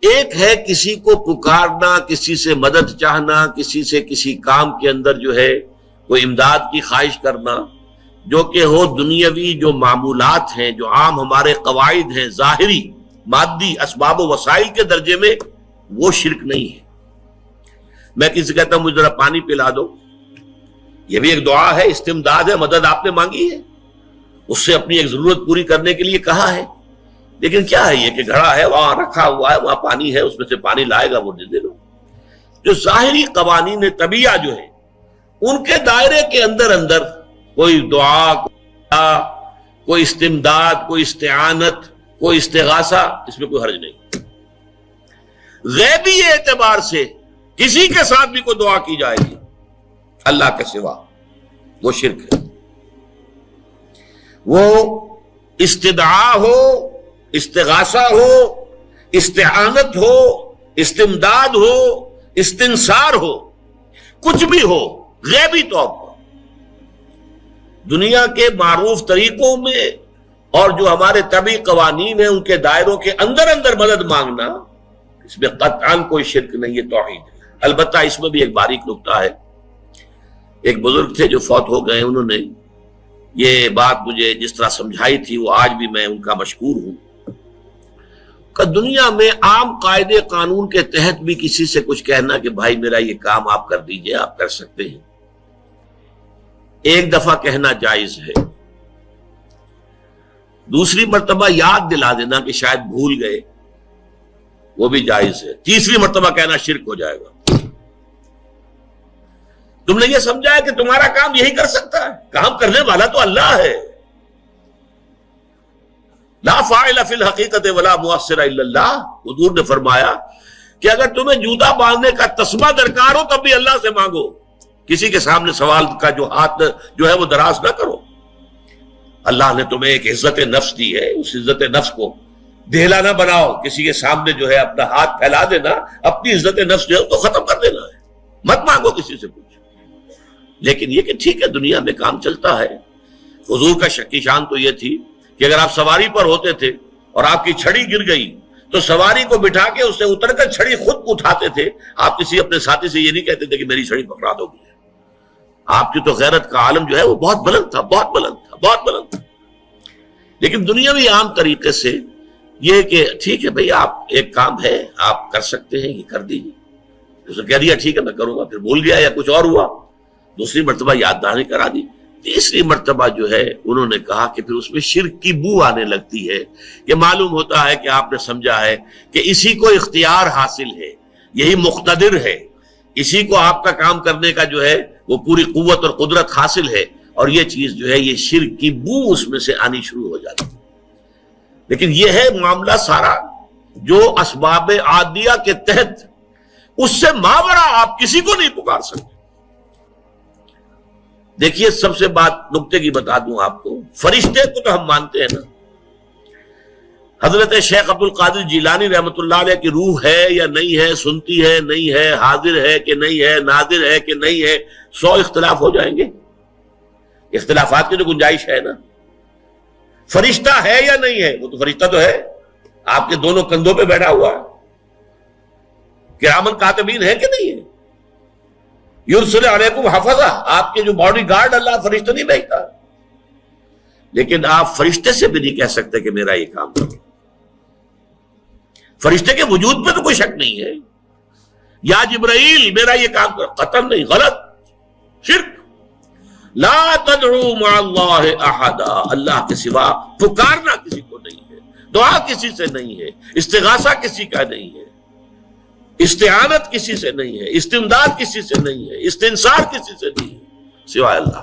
ایک ہے کسی کو پکارنا، کسی سے مدد چاہنا، کسی سے کسی کام کے اندر جو ہے کوئی امداد کی خواہش کرنا، جو کہ ہو دنیاوی جو معمولات ہیں، جو عام ہمارے قواعد ہیں، ظاہری مادی اسباب و وسائل کے درجے میں، وہ شرک نہیں ہے۔ میں کسی سے کہتا ہوں مجھے ذرا پانی پلا دو، یہ بھی ایک دعا ہے، استمداد ہے، مدد آپ نے مانگی ہے، اس سے اپنی ایک ضرورت پوری کرنے کے لیے کہا ہے۔ لیکن کیا ہے یہ کہ گھڑا ہے، وہاں رکھا ہوا ہے، وہاں پانی ہے، اس میں سے پانی لائے گا وہ دے دو۔ جو ظاہری قوانین طبیعہ جو ہے ان کے دائرے کے اندر کوئی دعا، کوئی استمداد، کوئی استعانت، کوئی استغاثہ، اس میں کوئی حرج نہیں۔ غیبی اعتبار سے کسی کے ساتھ بھی کوئی دعا کی جائے گی اللہ کے سوا، وہ شرک ہے۔ وہ استدعا ہو، استغاثہ ہو، استعانت ہو، استمداد ہو، استنصار ہو، کچھ بھی ہو، غیبی طور پر دنیا کے معروف طریقوں میں اور جو ہمارے طبعی قوانین ہیں ان کے دائروں کے اندر مدد مانگنا، اس میں قطعاً کوئی شرک نہیں ہے، توحید ہے۔ البتہ اس میں بھی ایک باریک نکتہ ہے۔ ایک بزرگ تھے جو فوت ہو گئے، انہوں نے یہ بات مجھے جس طرح سمجھائی تھی وہ آج بھی میں ان کا مشکور ہوں کہ دنیا میں عام قاعدے قانون کے تحت بھی کسی سے کچھ کہنا کہ بھائی میرا یہ کام آپ کر دیجئے، آپ کر سکتے ہیں، ایک دفعہ کہنا جائز ہے، دوسری مرتبہ یاد دلا دینا کہ شاید بھول گئے، وہ بھی جائز ہے، تیسری مرتبہ کہنا شرک ہو جائے گا۔ تم نے یہ سمجھا ہے کہ تمہارا کام یہی کر سکتا ہے، کام کرنے والا تو اللہ ہے۔ لا فاعل فی الحقیقت ولا مؤثر الا اللہ، حضور نے فرمایا کہ اگر تمہیں جوتا باندھنے کا تسمہ درکار ہو تب بھی اللہ سے مانگو، کسی کے سامنے سوال کا جو ہاتھ جو ہے وہ دراز نہ کرو۔ اللہ نے تمہیں ایک عزت نفس دی ہے، اس عزت نفس کو دھیلا نہ بناؤ، کسی کے سامنے جو ہے اپنا ہاتھ پھیلا دینا، اپنی عزت نفس جو ہے اس کو ختم کر دینا ہے، مت مانگو کسی سے کچھ۔ لیکن یہ کہ ٹھیک ہے دنیا میں کام چلتا ہے۔ حضور کا شکی شان تو یہ تھی کہ اگر آپ سواری پر ہوتے تھے اور آپ کی چھڑی گر گئی تو سواری کو بٹھا کے اس سے اتر کر چھڑی خود اٹھاتے تھے، آپ کسی اپنے ساتھی سے یہ نہیں کہتے تھے کہ میری چھڑی پکڑا دو گے۔ آپ کی تو غیرت کا عالم جو ہے وہ بہت بلند تھا، بہت بلند تھا، بہت بلند تھا۔ لیکن دنیاوی عام طریقے سے یہ کہ ٹھیک ہے بھئی آپ ایک کام ہے آپ کر سکتے ہیں، یہ کر دیجیے، اس نے کہہ دیا ٹھیک ہے میں کروں گا، پھر بھول گیا یا کچھ اور ہوا، دوسری مرتبہ یاد دہانی کرا دی، تیسری مرتبہ جو ہے انہوں نے کہا کہ پھر اس میں شرک کی بو آنے لگتی ہے کہ معلوم ہوتا ہے کہ آپ نے سمجھا ہے کہ اسی کو اختیار حاصل ہے، یہی مقتدر ہے، اسی کو آپ کا کام کرنے کا جو ہے وہ پوری قوت اور قدرت حاصل ہے، اور یہ چیز جو ہے یہ شرک کی بو اس میں سے آنی شروع ہو جاتی ہے۔ لیکن یہ ہے معاملہ سارا جو اسباب عادیہ کے تحت، اس سے ماورا آپ کسی کو نہیں پکار سکتے۔ دیکھیے سب سے بات نکتے کی بتا دوں آپ کو، فرشتے کو تو ہم مانتے ہیں نا، حضرت شیخ عبد القادر جیلانی رحمۃ اللہ علیہ کی روح ہے یا نہیں ہے، سنتی ہے نہیں ہے، حاضر ہے کہ نہیں ہے، ناظر ہے کہ نہیں ہے، 100 اختلاف ہو جائیں گے، اختلافات کی تو گنجائش ہے نا۔ فرشتہ ہے یا نہیں ہے، وہ تو فرشتہ تو ہے، آپ کے دونوں کندھوں پہ بیٹھا ہوا ہے، کرامن کاتبین ہے کہ نہیں ہے، یرسل علیکم حفظہ، آپ کے جو باڈی گارڈ اللہ فرشتہ نہیں بھیجتا، لیکن آپ فرشتے سے بھی نہیں کہہ سکتے کہ میرا یہ کام کرو۔ فرشتے کے وجود پہ تو کوئی شک نہیں ہے، یا جبرائیل میرا یہ کام کرو، قطعاً نہیں، غلط، شرک۔ لا تدعو مع اللہ احدا، اللہ کے سوا پکارنا کسی کو نہیں ہے، دعا کسی سے نہیں ہے، استغاثہ کسی کا نہیں ہے، استعانت کسی سے نہیں ہے، استمداد کسی سے نہیں ہے، استنصار کسی سے نہیں ہے سوائے اللہ۔